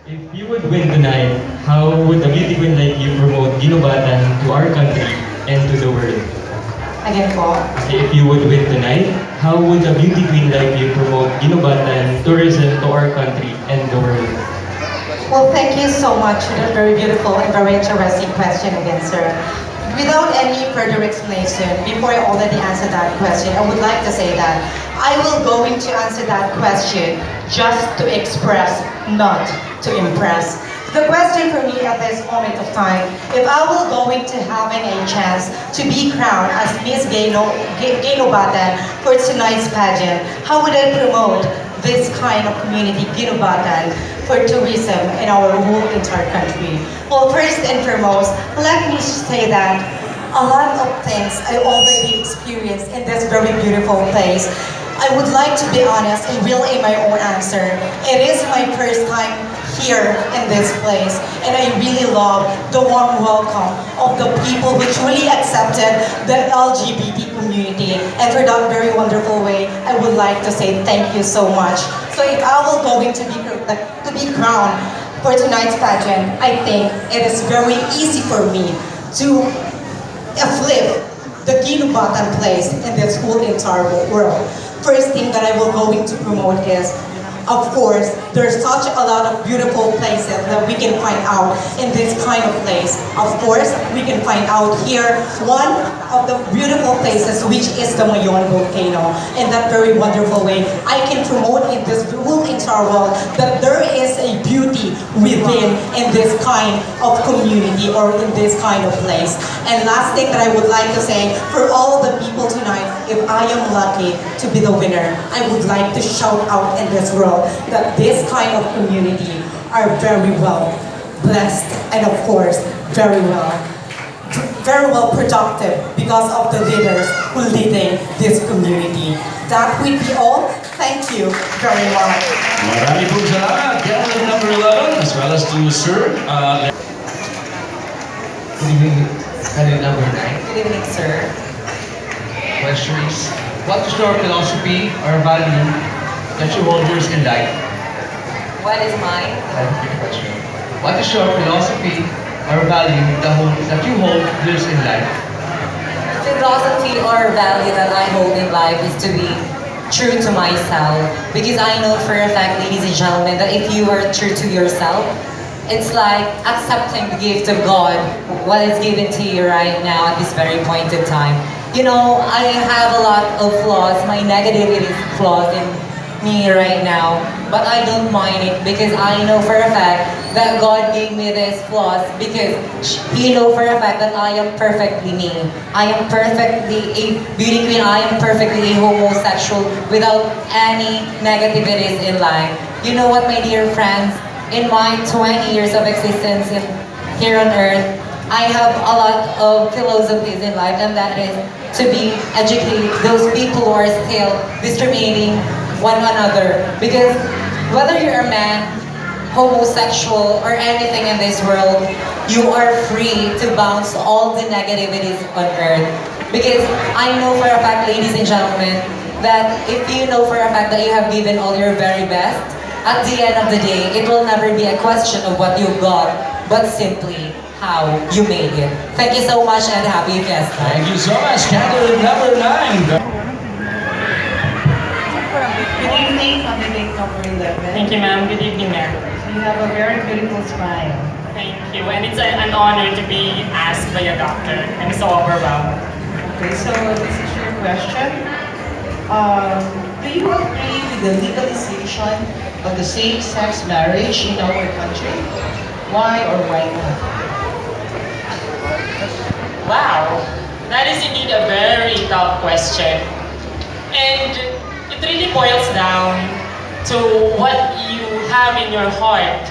If you would win tonight, how would a beauty queen like you promote Guinobatan to our country and to the world? Again po. If you would win tonight, how would a beauty queen like you promote Guinobatan tourism to our country and the world? Well, thank you so much. That's very beautiful and very interesting question again, sir. Without any further explanation, before I already answer that question, I would like to say that I will going to answer that question just to express, not to impress. The question for me at this moment of time, if I will going to having a chance to be crowned as Miss Gaynobatan for tonight's pageant, how would I promote this kind of community, Guinobatan, for tourism in our whole entire country? Well, first and foremost, let me say that a lot of things I already experienced in this very beautiful place. I would like to be honest and real in my own answer. It is my first time here in this place, and I really love the warm welcome of the people who truly accepted the LGBT community. And for that very wonderful way, I would like to say thank you so much. So if I will going to be crowned for tonight's pageant, I think it is very easy for me to flip the Guinobatan place in this whole entire world. First thing that I will going to promote is, of course, there's such a lot of beautiful places that we can find out in this kind of place. Of course, we can find out here one of the beautiful places, which is the Mayon volcano. In that very wonderful way, I can promote in this whole entire world that there is a beauty within in this kind of community or in this kind of place. And last thing that I would like to say, for all of the people tonight, if I am lucky to be the winner, I would like to shout out in this world that this kind of community are very well blessed and of course very well productive because of the leaders who leading this community. That would be all. Thank you very much. Marami pong salamat. Candidate number 11 as well as to Sir. Good evening, candidate number 9. Good evening, sir. Question is, what is your philosophy or value that you hold dearest in life? What is mine? Question. What is your philosophy or value that you hold dearest in life? Philosophy or value that I hold in life is to be true to myself, because I know for a fact, ladies and gentlemen, that if you are true to yourself, it's like accepting the gift of God, what is given to you right now at this very point in time. You know, I have a lot of flaws, my negativity is flaws in me right now, but I don't mind it because I know for a fact that God gave me these flaws because He know for a fact that I am perfectly me. I am perfectly a beauty queen, I am perfectly a homosexual without any negativities in life. You know what, my dear friends, in my 20 years of existence here on earth, I have a lot of philosophies in life, and that is to be educated those people who are still discriminating one another. Because whether you're a man, homosexual, or anything in this world, you are free to bounce all the negativities on earth. Because I know for a fact, ladies and gentlemen, that if you know for a fact that you have given all your very best, at the end of the day, it will never be a question of what you got, but simply how you made it. Thank you so much and happy fiesta. Thank you so much. Candidate number 9. Good evening, candidate number 11. Thank you, ma'am. Good evening, ma'am. You have a very beautiful smile. Thank you. And it's an honor to be asked by a doctor. I'm so overwhelmed. Okay, so this is your question. Do you agree with the legalization of the same-sex marriage in our country? Why or why not? Wow, that is indeed a very tough question. And it really boils down to what you have in your heart.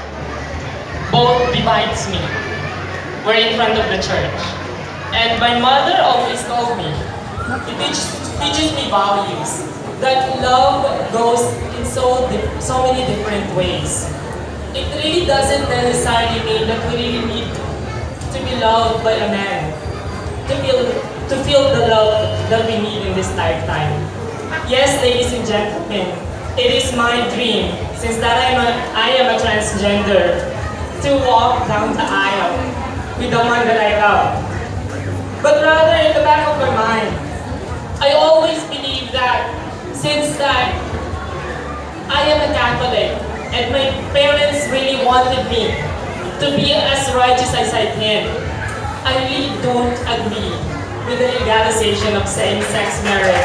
Both divides me. We're in front of the church. And my mother always told me, it teaches me values, that love goes in so many different ways. It really doesn't necessarily mean that we really need to be loved by a man to feel the love that we need in this lifetime. Yes, ladies and gentlemen, it is my dream, since that I am a transgender, to walk down the aisle with the one that I love. But rather, in the back of my mind, I always believe that since that I am a Catholic and my parents really wanted me to be as righteous as I can, I really don't agree with the legalization of same-sex marriage.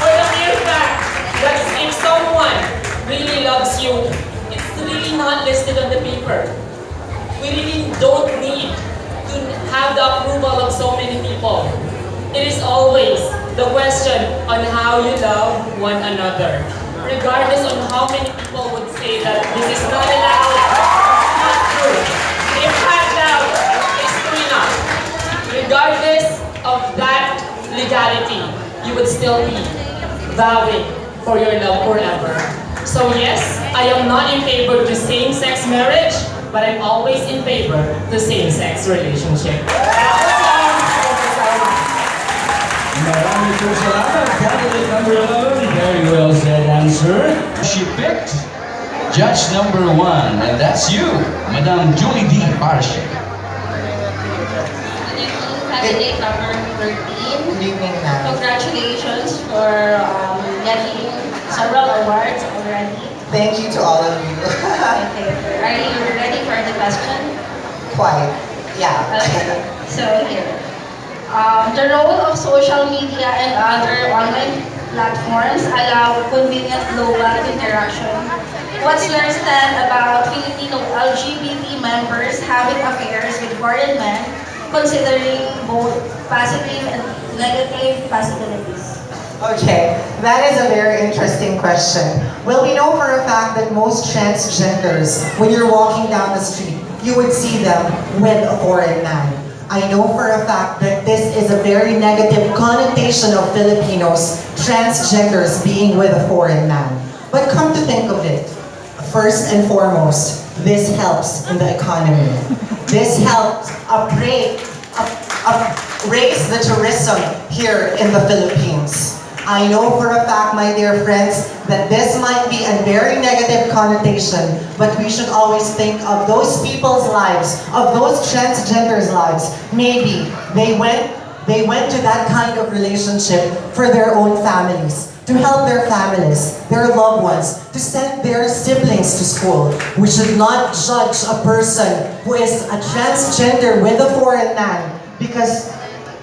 For the mere fact that if someone really loves you, it's really not listed on the paper. We really don't need to have the approval of so many people. It is always the question on how you love one another. Regardless on how many people would say that this is not allowed, it's not true. If not allowed, it's true enough. Regardless of that legality, you would still be vowing for your love forever. So yes, I am not in favor of the same-sex marriage, but I'm always in favor of the same-sex relationship. Marami pong salamat. Candidate number 11, very well said answer. She picked judge number 1, and that's you, Madam Julie D. Parche. Candidate number 13. Good evening, ma'am. Congratulations for getting several awards already. Thank you to all of you. Okay. Are you ready for the question? Quite. Yeah. Okay. So here. The role of social media and other online platforms allow convenient global interaction. What's your stand about Filipino LGBT members having affairs with foreign men, considering both positive and negative possibilities? Okay, that is a very interesting question. Well, we know for a fact that most transgenders, when you're walking down the street, you would see them with a foreign man. I know for a fact that this is a very negative connotation of Filipinos, transgenders being with a foreign man. But come to think of it, first and foremost, this helps in the economy. This helps raise the tourism here in the Philippines. I know for a fact, my dear friends, that this might be a very negative connotation, but we should always think of those people's lives, of those transgenders' lives. Maybe they went to that kind of relationship for their own families, to help their families, their loved ones, to send their siblings to school. We should not judge a person who is a transgender with a foreign man because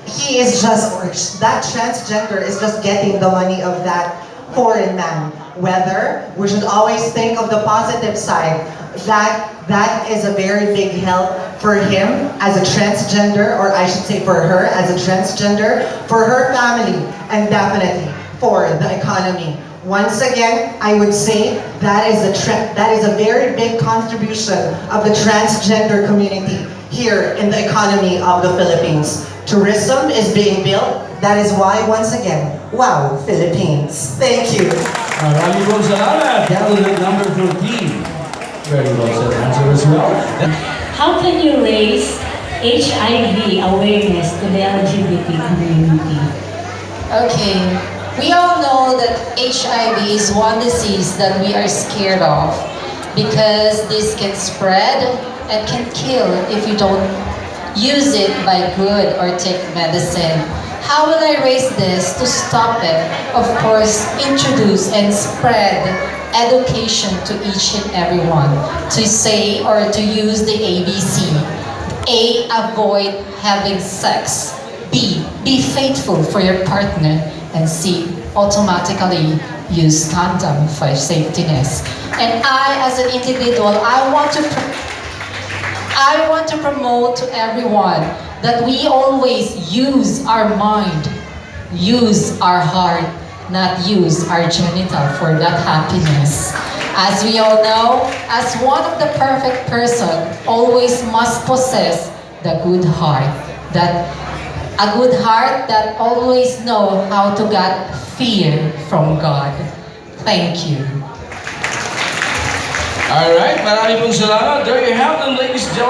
he is just, or that transgender is just getting the money of that foreign man. Whether we should always think of the positive side, that is a very big help for him as a transgender, or I should say for her as a transgender, for her family, and definitely for the economy. Once again, I would say that is a very big contribution of the transgender community here in the economy of the Philippines. Tourism is being built. That is why, once again, wow, Philippines. Thank you. Marami pong salamat. Candidate number 13. Very well said answer as well. How can you raise HIV awareness to the LGBT community? Okay, we all know that HIV is one disease that we are scared of because this can spread and can kill if you don't use it by good or take medicine. How will I raise this to stop it? Of course, introduce and spread education to each and everyone to say or to use the ABC. A, avoid having sex. B, be faithful for your partner. And C, automatically use condom for safetyness. And I, as an individual, I want to promote to everyone that we always use our mind, use our heart, not use our genital for that happiness. As we all know, as one of the perfect person, always must possess the good heart. A good heart that always know how to get fear from God. Thank you. Alright, marami pong salamat. There you have them, ladies and gentlemen.